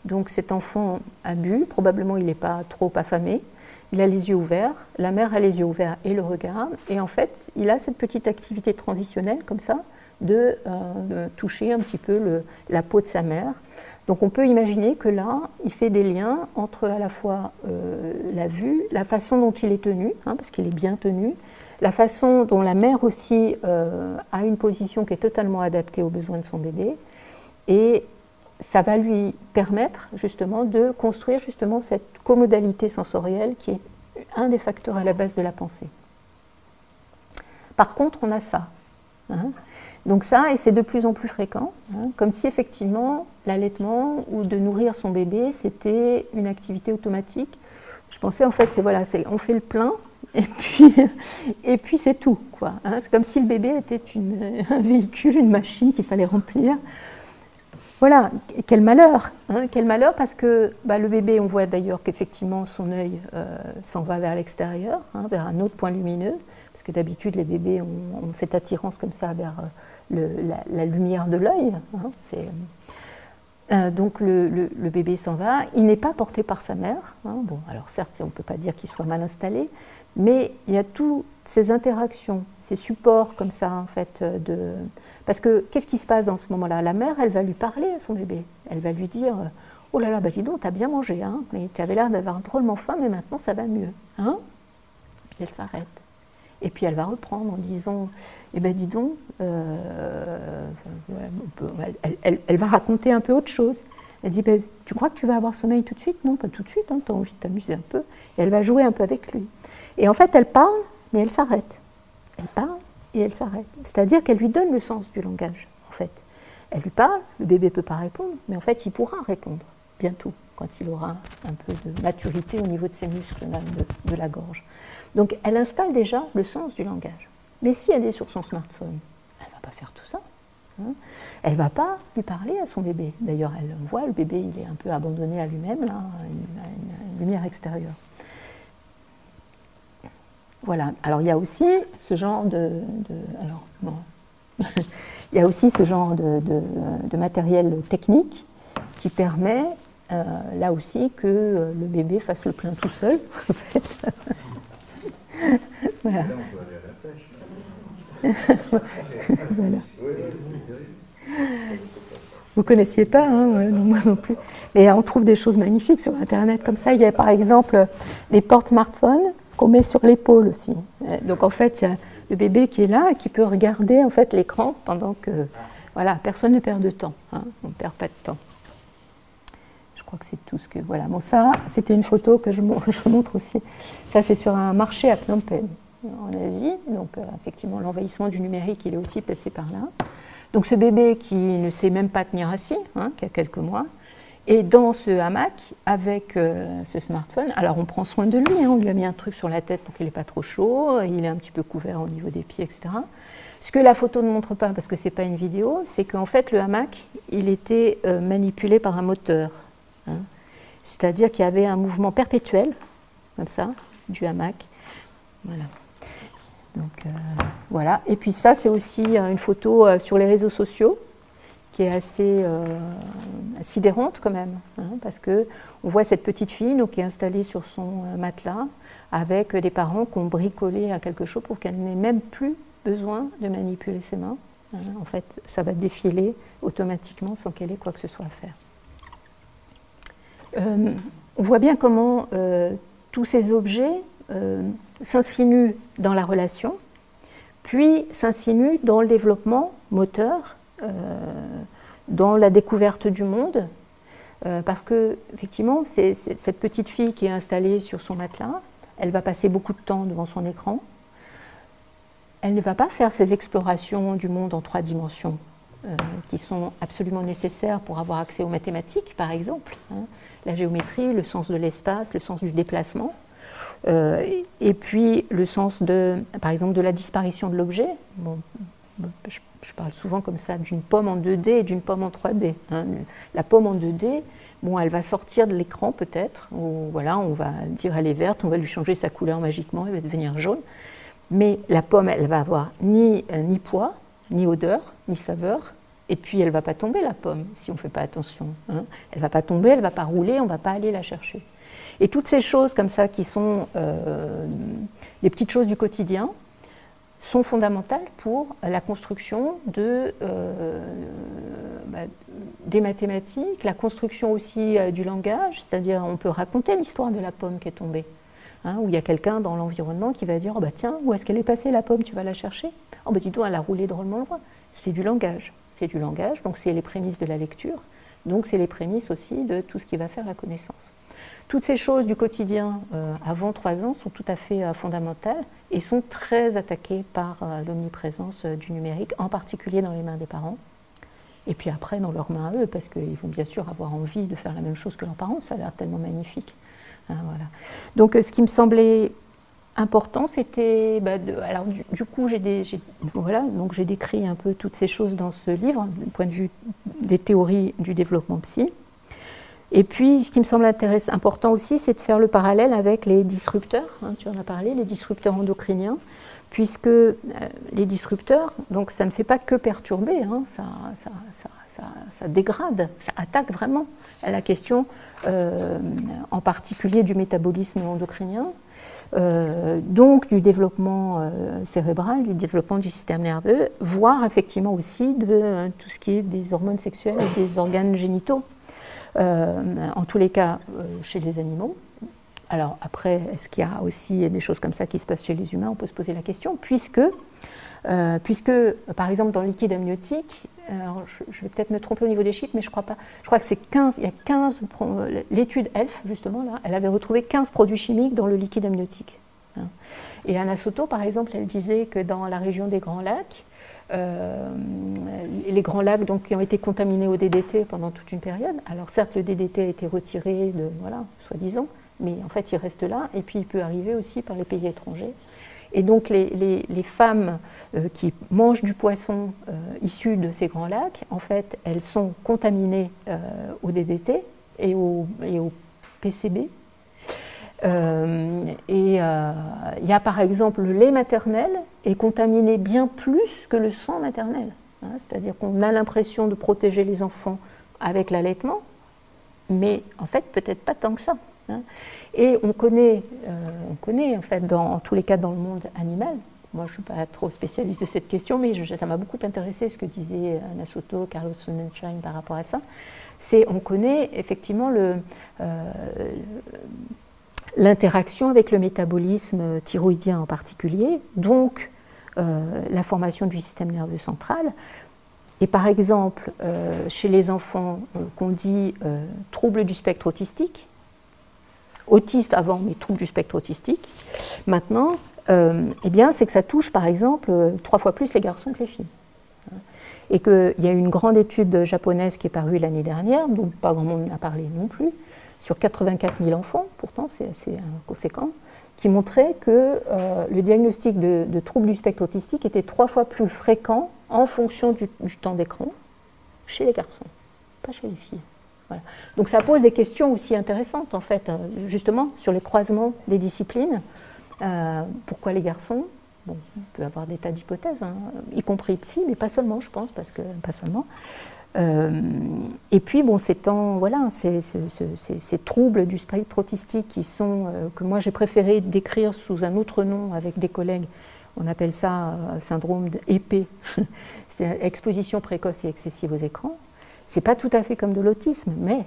Donc cet enfant a bu, probablement il n'est pas trop affamé, il a les yeux ouverts, la mère a les yeux ouverts et le regarde, et en fait, il a cette petite activité transitionnelle comme ça, de toucher un petit peu la peau de sa mère. Donc on peut imaginer que là, il fait des liens entre à la fois la vue, la façon dont il est tenu, parce qu'il est bien tenu, la façon dont la mère aussi a une position qui est totalement adaptée aux besoins de son bébé, et ça va lui permettre justement de construire justement cette comodalité sensorielle qui est un des facteurs à la base de la pensée. Par contre, on a ça. Donc ça, et c'est de plus en plus fréquent, comme si effectivement l'allaitement ou de nourrir son bébé, c'était une activité automatique. Je pensais en fait, on fait le plein, et puis c'est tout, quoi. C'est comme si le bébé était un véhicule, une machine qu'il fallait remplir. Voilà, quel malheur, quel malheur, parce que le bébé, on voit d'ailleurs qu'effectivement son œil s'en va vers l'extérieur, vers un autre point lumineux, parce que d'habitude les bébés ont cette attirance comme ça vers la lumière de l'œil. Donc le bébé s'en va, il n'est pas porté par sa mère. Hein. Bon, alors certes, on ne peut pas dire qu'il soit mal installé, mais il y a toutes ces interactions, ces supports comme ça, en fait, parce que qu'est-ce qui se passe dans ce moment-là? La mère, elle va lui parler à son bébé. Elle va lui dire « Oh là là, bah dis donc, t'as bien mangé, hein, mais tu avais l'air d'avoir drôlement faim, mais maintenant ça va mieux. Hein » Puis elle s'arrête. Et puis elle va reprendre en disant « Eh bien dis donc, elle va raconter un peu autre chose. » Elle dit ben, « Tu crois que tu vas avoir sommeil tout de suite ?» « Non, pas tout de suite, hein, tu as envie de t'amuser un peu. » Et elle va jouer un peu avec lui. Et en fait, elle parle, mais elle s'arrête. Elle parle et elle s'arrête. C'est-à-dire qu'elle lui donne le sens du langage, en fait. Elle lui parle, le bébé ne peut pas répondre, mais en fait, il pourra répondre bientôt, quand il aura un peu de maturité au niveau de ses muscles, là, de la gorge. Donc, elle installe déjà le sens du langage. Mais si elle est sur son smartphone, elle ne va pas faire tout ça. Hein. Elle ne va pas lui parler à son bébé. D'ailleurs, elle voit, le bébé, il est un peu abandonné à lui-même, là, une lumière extérieure. Voilà. Alors, il y a aussi ce genre alors, bon. Il y a aussi ce genre de matériel technique qui permet, là aussi, que le bébé fasse le plein tout seul, en fait. Voilà. Voilà. Vous ne connaissiez pas, hein, ouais, non, moi non plus. Et on trouve des choses magnifiques sur Internet comme ça. Il y a par exemple les porte-smartphones qu'on met sur l'épaule aussi. Donc en fait, il y a le bébé qui est là et qui peut regarder en fait l'écran pendant que voilà, personne ne perd de temps. Hein, on ne perd pas de temps. Je crois que c'est tout ce que voilà. Bon, ça, c'était une photo que je montre aussi. Ça, c'est sur un marché à Phnom Penh, en Asie. Donc effectivement, l'envahissement du numérique, il est aussi passé par là. Donc ce bébé qui ne sait même pas tenir assis, hein, qui a quelques mois, et dans ce hamac avec ce smartphone, alors on prend soin de lui, hein, on lui a mis un truc sur la tête pour qu'il n'ait pas trop chaud, il est un petit peu couvert au niveau des pieds, etc. Ce que la photo ne montre pas, parce que ce n'est pas une vidéo, c'est qu'en fait le hamac, il était manipulé par un moteur. Hein. C'est-à-dire qu'il y avait un mouvement perpétuel, comme ça, du hamac. Voilà. Donc voilà. Et puis ça, c'est aussi une photo sur les réseaux sociaux, qui est assez sidérante quand même, hein, parce qu'on voit cette petite fille donc, qui est installée sur son matelas avec des parents qui ont bricolé à quelque chose pour qu'elle n'ait même plus besoin de manipuler ses mains. Hein. En fait, ça va défiler automatiquement sans qu'elle ait quoi que ce soit à faire. On voit bien comment tous ces objets s'insinuent dans la relation, puis s'insinuent dans le développement moteur, dans la découverte du monde, parce que effectivement, c'est cette petite fille qui est installée sur son matelas, elle va passer beaucoup de temps devant son écran, elle ne va pas faire ces explorations du monde en 3 dimensions, qui sont absolument nécessaires pour avoir accès aux mathématiques, par exemple, hein, la géométrie, le sens de l'espace, le sens du déplacement, et puis le sens de, par exemple, de la disparition de l'objet. Bon, je parle souvent comme ça d'une pomme en 2D et d'une pomme en 3D. Hein. La pomme en 2D, bon, elle va sortir de l'écran peut-être, ou voilà, on va dire elle est verte, on va lui changer sa couleur magiquement, elle va devenir jaune. Mais la pomme, elle va avoir ni poids, ni odeur, ni saveur, et puis elle ne va pas tomber la pomme si on ne fait pas attention. Hein. Elle ne va pas tomber, elle ne va pas rouler, on ne va pas aller la chercher. Et toutes ces choses comme ça qui sont des petites choses du quotidien, sont fondamentales pour la construction des mathématiques, la construction aussi du langage, c'est-à-dire on peut raconter l'histoire de la pomme qui est tombée, hein, où il y a quelqu'un dans l'environnement qui va dire oh, bah, « tiens, où est-ce qu'elle est passée la pomme, tu vas la chercher ?»« Oh bah dis donc, elle a roulé drôlement loin. » C'est du langage, donc c'est les prémices de la lecture, donc c'est les prémices aussi de tout ce qui va faire la connaissance. Toutes ces choses du quotidien avant 3 ans sont tout à fait fondamentales et sont très attaquées par l'omniprésence du numérique, en particulier dans les mains des parents. Et puis après, dans leurs mains à eux, parce qu'ils vont bien sûr avoir envie de faire la même chose que leurs parents, ça a l'air tellement magnifique. Hein, voilà. Donc ce qui me semblait important, c'était... alors du coup, j'ai décrit un peu toutes ces choses dans ce livre, du point de vue des théories du développement psy. Et puis, ce qui me semble important aussi, c'est de faire le parallèle avec les disrupteurs, hein, tu en as parlé, les disrupteurs endocriniens, puisque les disrupteurs, donc ça ne fait pas que perturber, hein, ça dégrade, ça attaque vraiment à la question en particulier du métabolisme endocrinien, donc du développement cérébral, du développement du système nerveux, voire effectivement aussi de tout ce qui est des hormones sexuelles et des organes génitaux, en tous les cas chez les animaux. Alors après, est-ce qu'il y a aussi des choses comme ça qui se passent chez les humains? On peut se poser la question, puisque par exemple dans le liquide amniotique, alors je vais peut-être me tromper au niveau des chiffres, mais je crois pas. Je crois que c'est 15, il y a 15, l'étude ELF, justement, là, elle avait retrouvé 15 produits chimiques dans le liquide amniotique. Et Anna Soto, par exemple, elle disait que dans la région des Grands Lacs, les Grands Lacs donc, qui ont été contaminés au DDT pendant toute une période, alors certes le DDT a été retiré, voilà, soi-disant, mais en fait il reste là, et puis il peut arriver aussi par les pays étrangers. Et donc les femmes qui mangent du poisson issu de ces grands lacs, en fait, elles sont contaminées au DDT et au PCB. Il y a par exemple le lait maternel est contaminé bien plus que le sang maternel. Hein, c'est-à-dire qu'on a l'impression de protéger les enfants avec l'allaitement, mais en fait peut-être pas tant que ça. Hein. Et on connaît en fait, en tous les cas dans le monde animal, moi je ne suis pas trop spécialiste de cette question, mais ça m'a beaucoup intéressé ce que disait Anna Soto, Carlos Sonnenschein par rapport à ça, on connaît effectivement l'interaction avec le métabolisme thyroïdien en particulier, donc la formation du système nerveux central. Et par exemple, chez les enfants qu'on dit troubles du spectre autistique, autistes avant, mais troubles du spectre autistique, maintenant, eh bien, c'est que ça touche par exemple 3 fois plus les garçons que les filles. Et qu'il y a une grande étude japonaise qui est parue l'année dernière, dont pas grand monde n'a parlé non plus, sur 84 000 enfants, pourtant c'est assez conséquent, qui montrait que le diagnostic de troubles du spectre autistique était 3 fois plus fréquent en fonction du temps d'écran chez les garçons, pas chez les filles. Voilà. Donc ça pose des questions aussi intéressantes, en fait, justement, sur les croisements des disciplines. Pourquoi les garçons? Bon, on peut avoir des tas d'hypothèses, hein, y compris psy, mais pas seulement, je pense, parce que pas seulement. Et puis, bon, ces troubles du spectre autistique qui sont, que moi j'ai préféré décrire sous un autre nom avec des collègues, on appelle ça syndrome d'EP, c'est exposition précoce et excessive aux écrans. C'est pas tout à fait comme de l'autisme, mais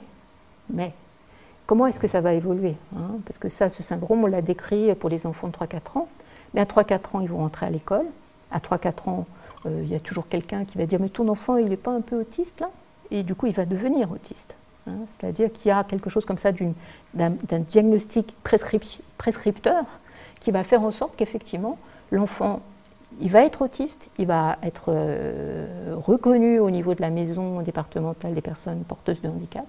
comment est-ce que ça va évoluer, hein? Parce que ça, ce syndrome, on l'a décrit pour les enfants de 3-4 ans, mais à 3-4 ans, ils vont rentrer à l'école, à 3-4 ans, il y a toujours quelqu'un qui va dire « mais ton enfant, il n'est pas un peu autiste là ?» Et du coup, il va devenir autiste. Hein, c'est-à-dire qu'il y a quelque chose comme ça d'un diagnostic prescripteur qui va faire en sorte qu'effectivement, l'enfant, il va être autiste, il va être reconnu au niveau de la maison départementale des personnes porteuses de handicap,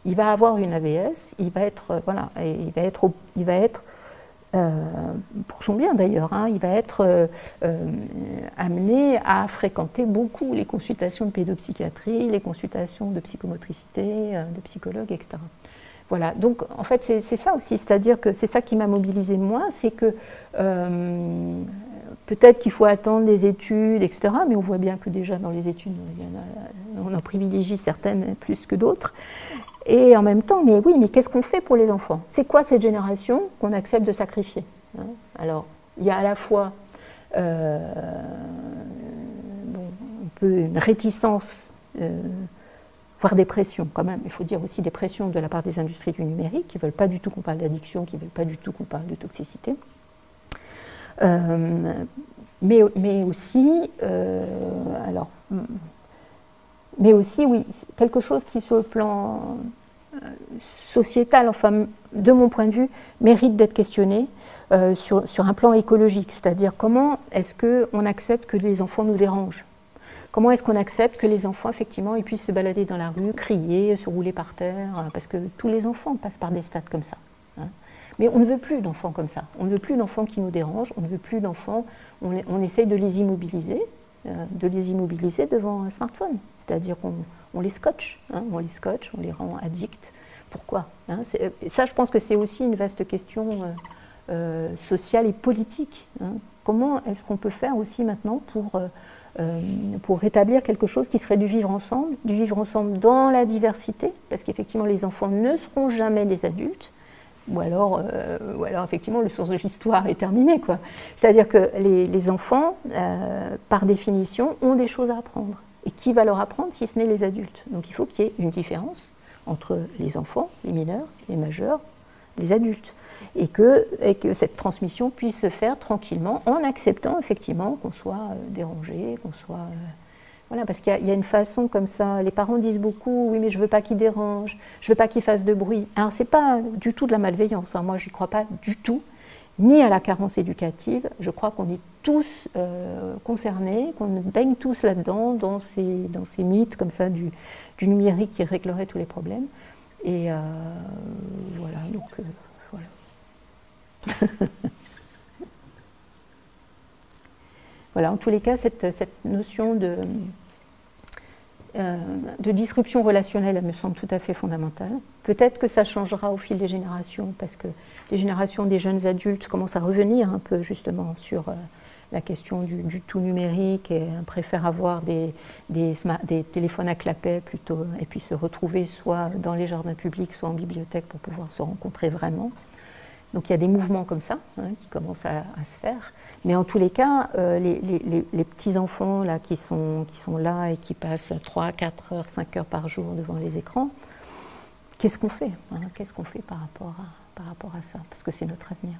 il va avoir une AVS, il va être, voilà, il va être pour son bien d'ailleurs, hein, il va être amené à fréquenter beaucoup les consultations de pédopsychiatrie, les consultations de psychomotricité, de psychologues, etc. Voilà, donc en fait c'est ça aussi, c'est-à-dire que c'est ça qui m'a mobilisée moi, c'est que peut-être qu'il faut attendre les études, etc., mais on voit bien que déjà dans les études, on en privilégie certaines plus que d'autres. Et en même temps, mais oui, mais qu'est-ce qu'on fait pour les enfants? C'est quoi cette génération qu'on accepte de sacrifier, hein? Alors, il y a à la fois un peu une réticence, voire des pressions quand même, il faut dire aussi des pressions de la part des industries du numérique, qui ne veulent pas du tout qu'on parle d'addiction, qui ne veulent pas du tout qu'on parle de toxicité. Mais aussi, oui, quelque chose qui, sur le plan sociétal, enfin, de mon point de vue, mérite d'être questionné sur un plan écologique. C'est-à-dire, comment est-ce qu'on accepte que les enfants nous dérangent? Comment est-ce qu'on accepte que les enfants, effectivement, ils puissent se balader dans la rue, crier, se rouler par terre? Parce que tous les enfants passent par des stades comme ça. Hein. Mais on ne veut plus d'enfants comme ça. On ne veut plus d'enfants qui nous dérangent. On ne veut plus d'enfants. On essaye de les immobiliser devant un smartphone. C'est-à-dire qu'on les scotche, hein, on les rend addicts. Pourquoi, hein? Ça, je pense que c'est aussi une vaste question sociale et politique, hein. Comment est-ce qu'on peut faire aussi maintenant pour rétablir quelque chose qui serait du vivre ensemble dans la diversité, parce qu'effectivement les enfants ne seront jamais des adultes, ou alors effectivement le sens de l'histoire est terminé, quoi. C'est-à-dire que les enfants, par définition, ont des choses à apprendre. Et qui va leur apprendre si ce n'est les adultes? Donc il faut qu'il y ait une différence entre les enfants, les mineurs, les majeurs, les adultes. Et que cette transmission puisse se faire tranquillement en acceptant effectivement qu'on soit dérangé, qu'on soit... voilà, parce qu'il y a une façon comme ça, les parents disent beaucoup, oui mais je ne veux pas qu'il dérange, je ne veux pas qu'il fasse de bruit. Alors c'est pas du tout de la malveillance, hein. Moi je n'y crois pas du tout, ni à la carence éducative, je crois qu'on est tous concernés, qu'on baigne tous là-dedans, dans ces mythes comme ça du numérique qui réglerait tous les problèmes. Et voilà, donc... voilà. Voilà, en tous les cas, cette notion de disruption relationnelle, elle me semble tout à fait fondamentale. Peut-être que ça changera au fil des générations, parce que les générations des jeunes adultes commencent à revenir un peu justement sur la question du tout numérique et préfèrent avoir des téléphones à clapet plutôt, et puis se retrouver soit dans les jardins publics, soit en bibliothèque pour pouvoir se rencontrer vraiment. Donc il y a des mouvements comme ça, hein, qui commencent à se faire. Mais en tous les cas, les petits-enfants là, qui sont là et qui passent 3, 4 heures, 5 heures par jour devant les écrans, qu'est-ce qu'on fait, hein? Qu'est-ce qu'on fait par rapport à ça? Parce que c'est notre avenir.